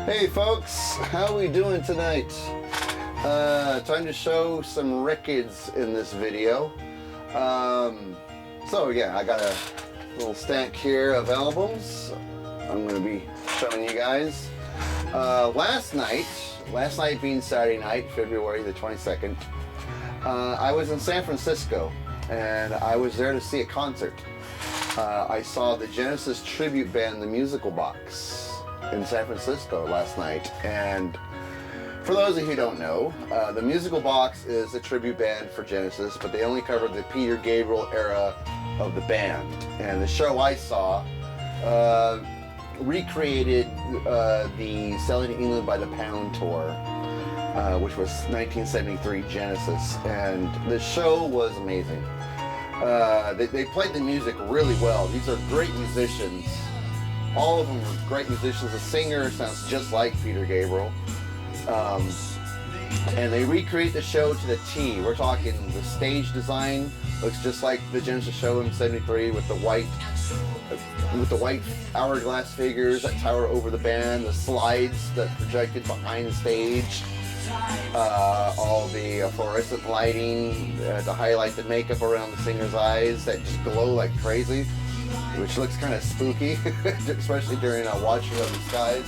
Hey folks, how we doing tonight? Time to show some records in this video. So yeah, I got a little stack here of albums I'm going to be showing you guys. Last night being Saturday night, February the 22nd, I was in San Francisco and I was there to see a concert. I saw the Genesis tribute band, The Musical Box, in San Francisco last night. And for those of you who don't know, The Musical Box is a tribute band for Genesis, but they only covered the Peter Gabriel era of the band. And the show I saw recreated the Selling England by the Pound tour, which was 1973 Genesis, and the show was amazing. They played the music really well. These are great musicians. All of them are great musicians. The singer sounds just like Peter Gabriel. And they recreate the show to the T. We're talking the stage design looks just like the Genesis show in '73 with the white hourglass figures that tower over the band, the slides that projected behind the stage, all the fluorescent lighting to highlight the makeup around the singer's eyes that just glow like crazy, which looks kind of spooky, especially during watching of the skies.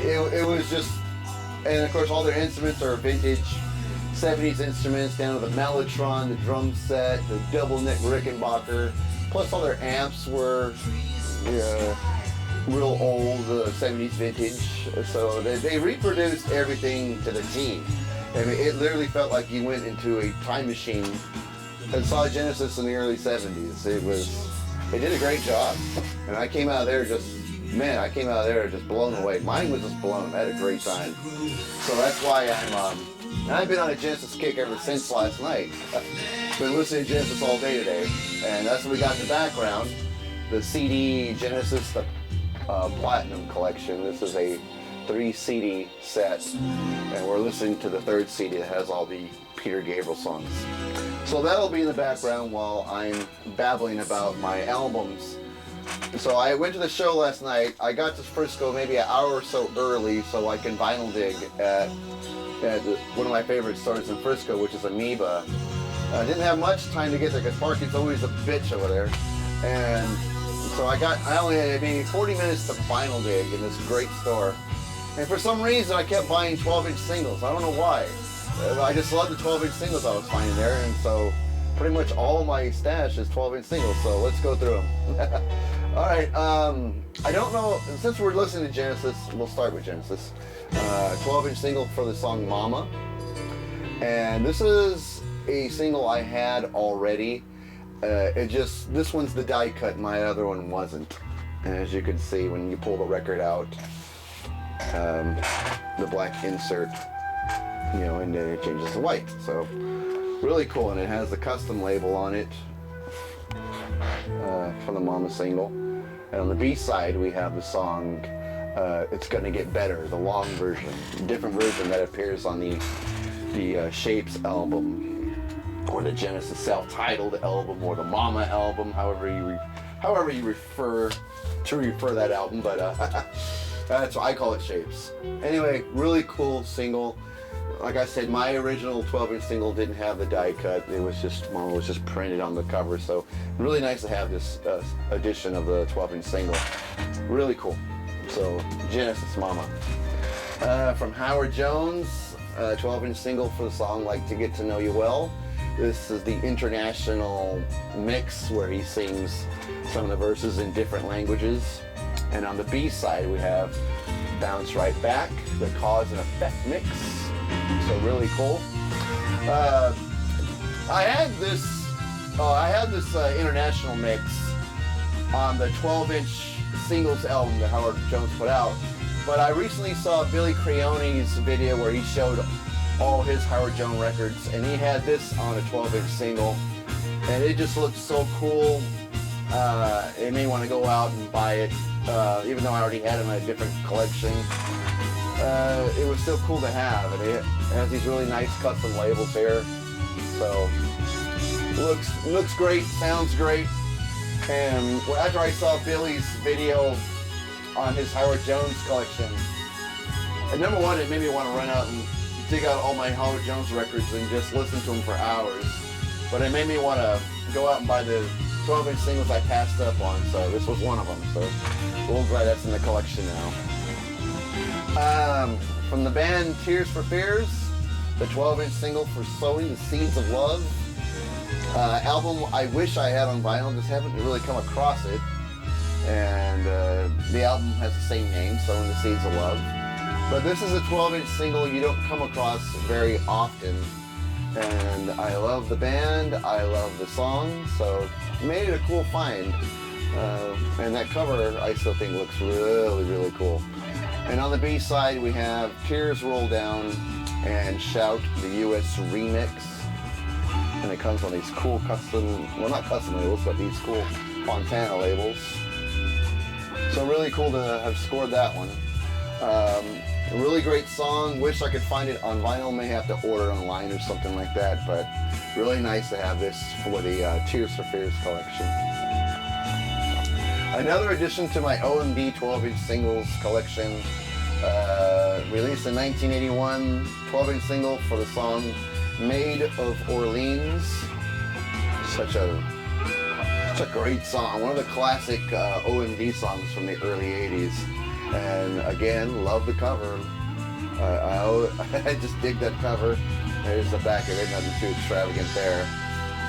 It was just, and of course all their instruments are vintage 70s instruments, down to the Mellotron, the drum set, the double neck Rickenbacker, plus all their amps were real old 70s vintage. So they reproduced everything to the T. I mean, it literally felt like you went into a time machine and saw Genesis in the early 70s. They did a great job. And I came out of there just blown away. Mine was just blown. I had a great time. So that's why I've been on a Genesis kick ever since last night. Been listening to Genesis all day today. And that's what we got in the background. The CD Genesis, the Platinum Collection. This is a 3 CD set. And we're listening to the 3rd CD that has all the Peter Gabriel songs. So that'll be in the background while I'm babbling about my albums. So I went to the show last night. I got to Frisco maybe an hour or so early so I can vinyl dig at one of my favorite stores in Frisco, which is Amoeba. I didn't have much time to get there because parking's always a bitch over there. And so I only had maybe 40 minutes to vinyl dig in this great store. And for some reason I kept buying 12-inch singles. I don't know why. I just love the 12-inch singles I was finding there, and so pretty much all my stash is 12-inch singles, so let's go through them. All right, I don't know, since we're listening to Genesis, we'll start with Genesis. 12-inch single for the song Mama. And this is a single I had already. This one's the die cut, my other one wasn't. And as you can see, when you pull the record out, the black insert, and then it changes to white. So really cool, and it has the custom label on it from the Mama single. And on the B side, we have the song "It's Gonna Get Better," the long version, different version that appears on the Shapes album, or the Genesis self-titled album, or the Mama album, however you refer that album, but that's why I call it Shapes. Anyway, really cool single. Like I said, my original 12-inch single didn't have the die cut. Mama was just printed on the cover. So really nice to have this edition of the 12-inch single. Really cool. So Genesis Mama. From Howard Jones, 12-inch single for the song Like to Get to Know You Well. This is the international mix where he sings some of the verses in different languages. And on the B side, we have Bounce Right Back, the Cause and Effect mix. So really cool. I had this international mix on the 12-inch singles album that Howard Jones put out, but I recently saw Billy Creone's video where he showed all his Howard Jones records, and he had this on a 12-inch single, and it just looked so cool. It made me want to go out and buy it, even though I already had it in a different collection. It was still cool to have, and it has these really nice custom labels here. So looks great, sounds great. And after I saw Billy's video on his Howard Jones collection. And number one, it made me want to run out and dig out all my Howard Jones records and just listen to them for hours. But it made me want to go out and buy the 12-inch singles I passed up on, so this was one of them. So we're glad that's in the collection now. From the band Tears for Fears, the 12-inch single for Sowing the Seeds of Love. Album I wish I had on vinyl, just haven't really come across it. And the album has the same name, Sowing the Seeds of Love. But this is a 12-inch single you don't come across very often. And I love the band, I love the song, so made it a cool find. And that cover I still think looks really, really cool. And on the B side we have Tears Roll Down and Shout, the US remix. And it comes on these cool custom, well not custom labels, but these cool Fontana labels. So really cool to have scored that one. A really great song. Wish I could find it on vinyl. May have to order online or something like that. But really nice to have this for the Tears for Fears collection. Another addition to my OMD 12-inch singles collection. Released in 1981, 12-inch single for the song Maid of Orleans. Such a great song. One of the classic OMD songs from the early 80s. And again, love the cover. I just dig that cover. There's the back of it, nothing too extravagant there.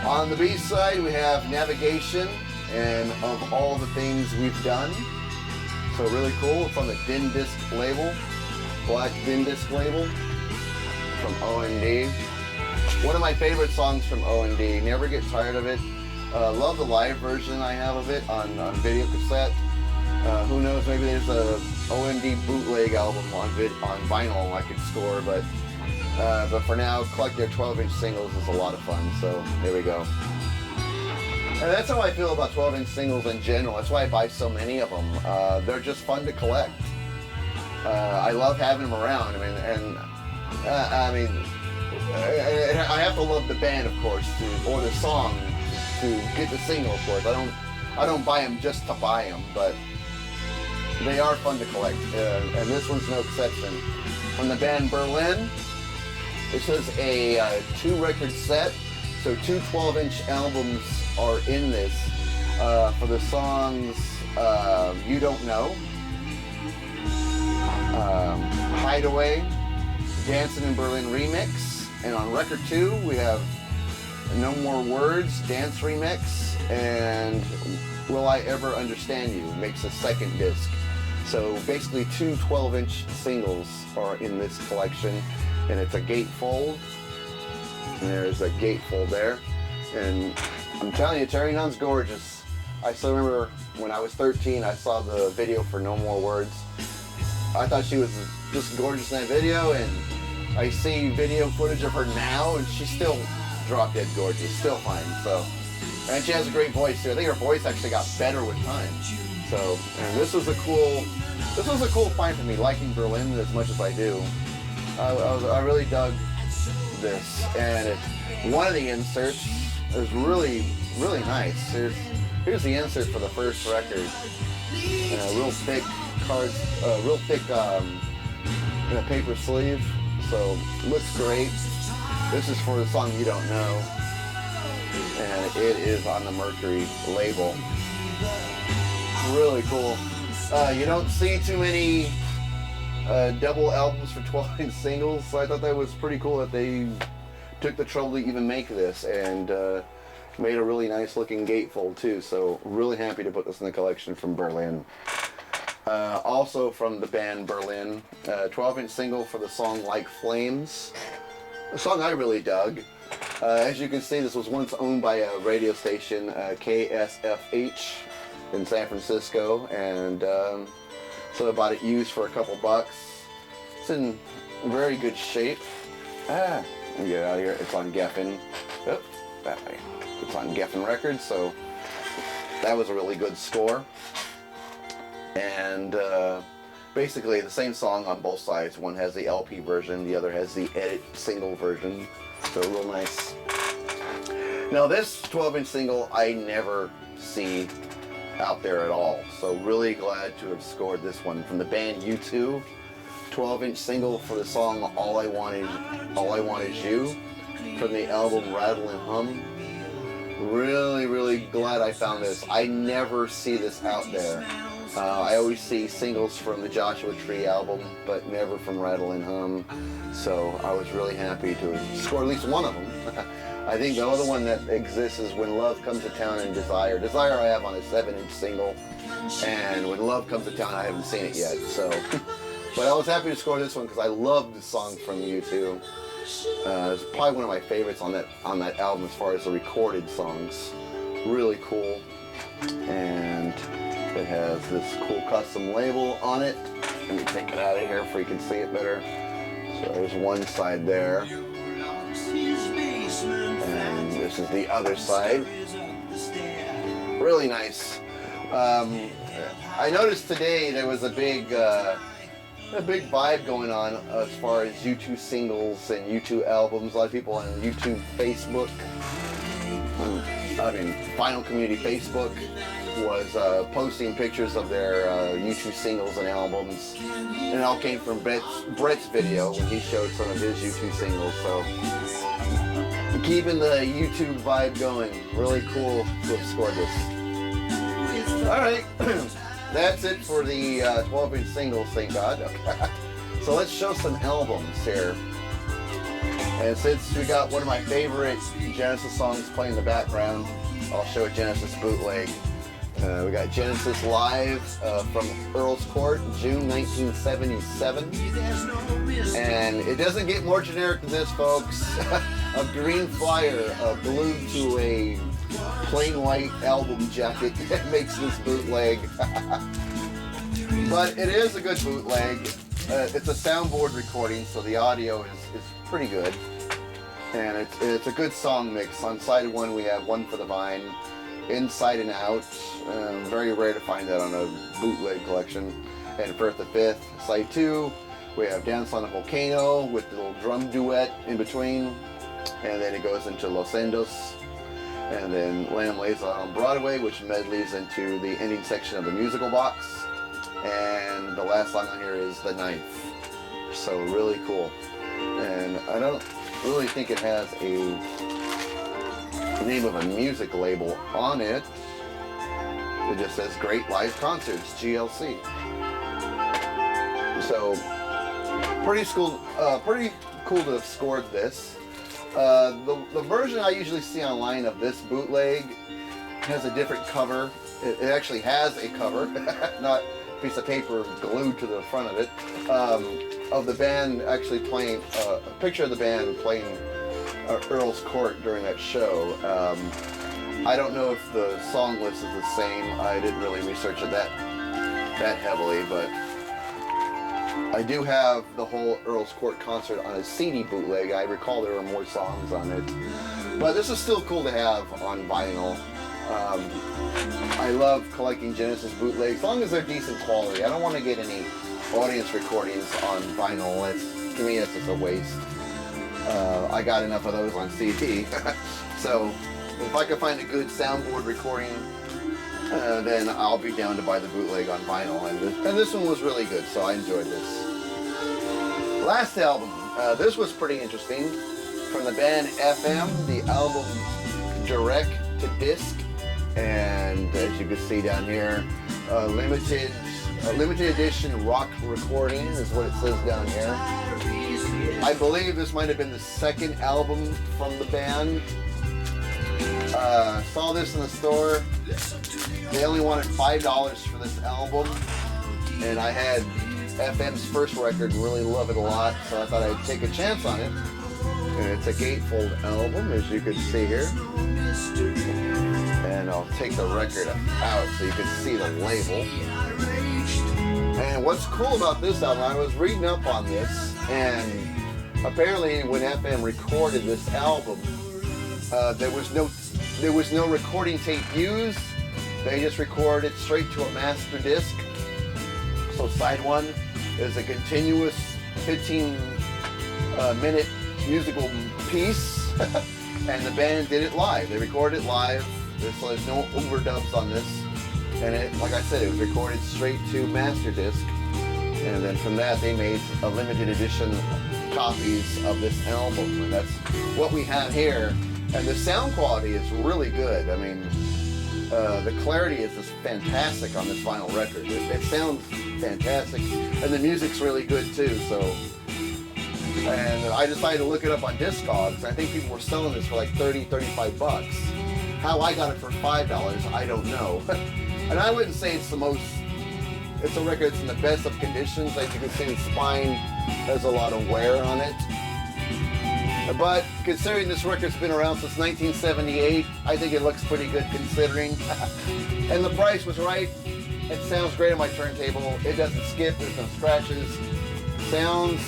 On the B side, we have Navigation and Of All the Things We've Done. So really cool. It's on the Din Disc label, black Din Disc label from O&D. One of my favorite songs from O&D. Never get tired of it. Love the live version I have of it on video cassette. Who knows, maybe there's a OMD bootleg album on vinyl I could score, but for now, collect their 12-inch singles is a lot of fun, so there we go. And that's how I feel about 12-inch singles in general. That's why I buy so many of them. They're just fun to collect. I love having them around. I have to love the band, of course, or the song to get the single, of course. I don't buy them just to buy them, but they are fun to collect, and this one's no exception. From the band Berlin, this is a 2-record set, so 2 12-inch albums are in this. For the songs You Don't Know, Hideaway, Dancing in Berlin remix, and on record 2 we have No More Words, dance remix, and Will I Ever Understand You makes a second disc. So basically 2 12-inch singles are in this collection, and it's a gatefold. And there's a gatefold there. And I'm telling you, Terry Nunn's gorgeous. I still remember when I was 13, I saw the video for No More Words. I thought she was just gorgeous in that video, and I see video footage of her now, and she's still drop dead gorgeous, still fine. So, and she has a great voice too. I think her voice actually got better with time. So, and this was a cool find for me, liking Berlin as much as I do. I really dug this, and one of the inserts is really, really nice. Here's the insert for the first record. Real thick cards, real thick in a paper sleeve. So looks great. This is for the song You Don't Know, and it is on the Mercury label. Really cool. You don't see too many double albums for 12-inch singles, so I thought that was pretty cool that they took the trouble to even make this, and made a really nice looking gatefold too, so really happy to put this in the collection from Berlin. Also from the band Berlin, 12-inch single for the song Like Flames, a song I really dug. As you can see, this was once owned by a radio station, KSFH in San Francisco, and so I bought it used for a couple bucks. It's in very good shape. Let me get it out of here. It's on Geffen. Oh, that way. It's on Geffen Records, so that was a really good score. And basically the same song on both sides. One has the LP version, the other has the edit single version. So real nice. Now this 12-inch single I never see out there at all. So really glad to have scored this one from the band U2. 12-inch single for the song All I Want Is You from the album Rattle and Hum. Really glad I found this. I never see this out there. I always see singles from the Joshua Tree album, but never from Rattle and Hum. So I was really happy to score at least one of them. I think the other one that exists is When Love Comes to Town and Desire. Desire I have on a 7-inch single, and When Love Comes to Town I haven't seen it yet. So, but I was happy to score this one because I love the song from U2. It's probably one of my favorites on that album as far as the recorded songs. Really cool, and it has this cool custom label on it. Let me take it out of here so you can see it better. So there's one side there, and this is the other side. Really nice. I noticed today there was a big vibe going on as far as U2 singles and U2 albums. A lot of people on YouTube Facebook, Vinyl Community Facebook, was posting pictures of their U2 singles and albums. And it all came from Brett's video when he showed some of his U2 singles. So keeping the YouTube vibe going. Really cool to have scored this. Alright. That's it for the 12-inch singles, thank God. So let's show some albums here. And since we got one of my favorite Genesis songs playing in the background, I'll show a Genesis bootleg. We got Genesis Live from Earl's Court, June 1977. And it doesn't get more generic than this, folks. A green flyer glued to a plain white album jacket that makes this bootleg. But it is a good bootleg. It's a soundboard recording, so the audio is pretty good. And it's a good song mix. On side 1 we have One for the Vine, Inside and Out. Very rare to find that on a bootleg collection. And Firth the Fifth. Side 2 we have Dance on a Volcano with the little drum duet in between. And then it goes into Los Endos. And then Lamb Lays on Broadway, which medleys into the ending section of the musical box. And the last song on here is The Knife. So really cool. And I don't really think it has a name of a music label on it. It just says Great Live Concerts, GLC. So pretty cool to have scored this. The version I usually see online of this bootleg has a different cover. It actually has a cover, not a piece of paper glued to the front of it, of the band actually playing, a picture of the band playing Earl's Court during that show. I don't know if the song list is the same. I didn't really research it that heavily, but I do have the whole Earl's Court concert on a CD bootleg. I recall there were more songs on it. But this is still cool to have on vinyl. I love collecting Genesis bootlegs, as long as they're decent quality. I don't want to get any audience recordings on vinyl. To me, that's just a waste. I got enough of those on CD. So if I can find a good soundboard recording, then I'll be down to buy the bootleg on vinyl. And this one was really good, so I enjoyed this. Last album, this was pretty interesting. From the band FM, the album Direct to Disc. And as you can see down here, limited edition rock recording is what it says down here. I believe this might have been the second album from the band. Saw this in the store. They only wanted $5 for this album, and I had FM's first record, really love it a lot, so I thought I'd take a chance on it. And it's a gatefold album, as you can see here. And I'll take the record out so you can see the label. And what's cool about this album, I was reading up on this, and apparently when FM recorded this album, there was no recording tape used. They just recorded it straight to a master disc. So side 1 is a continuous 15-minute musical piece, and the band did it live. They recorded it live, so there's no overdubs on this. And it, like I said, it was recorded straight to master disc. And then from that, they made a limited edition copies of this album. And that's what we have here. And the sound quality is really good. I mean, the clarity is just fantastic on this vinyl record. It sounds fantastic. And the music's really good too, so. And I decided to look it up on Discogs. I think people were selling this for like 30, 35 bucks. How I got it for $5, I don't know. And I wouldn't say it's it's a record that's in the best of conditions. As you can see, the spine has a lot of wear on it. But considering this record's been around since 1978, I think it looks pretty good considering. And the price was right. It sounds great on my turntable. It doesn't skip, there's no scratches. Sounds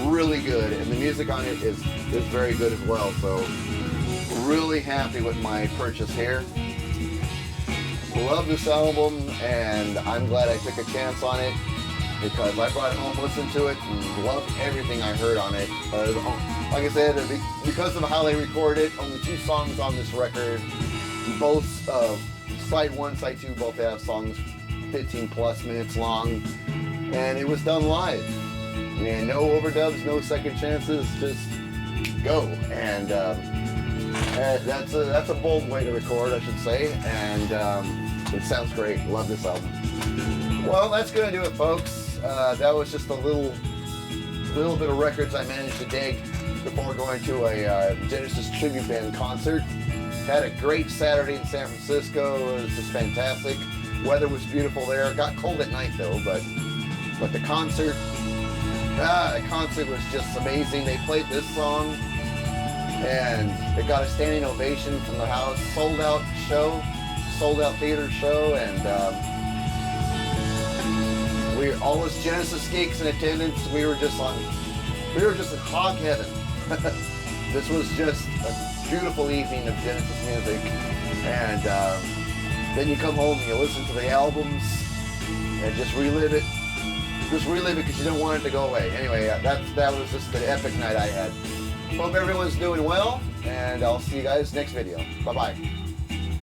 really good, and the music on it is very good as well. So really happy with my purchase here. Love this album, and I'm glad I took a chance on it because I brought it home, listened to it, and loved everything I heard on it. Like I said, because of how they recorded it, only 2 songs on this record. Both side 1, side 2 both have songs 15 plus minutes long, and it was done live. And no overdubs, no second chances, just go. And that's a bold way to record, I should say. And it sounds great. Love this album. Well, that's gonna do it, folks. That was just a little bit of records I managed to dig before going to a Genesis tribute band concert. Had a great Saturday in San Francisco. It was just fantastic. Weather was beautiful there. It got cold at night though, but the concert was just amazing. They played this song and it got a standing ovation from the house. Sold out theater show, and all us Genesis geeks in attendance. We were just in hog heaven. This was just a beautiful evening of Genesis music, and then you come home and you listen to the albums and just relive it because you don't want it to go away. Anyway, that was just an epic night I had. Hope everyone's doing well, and I'll see you guys next video. Bye-bye.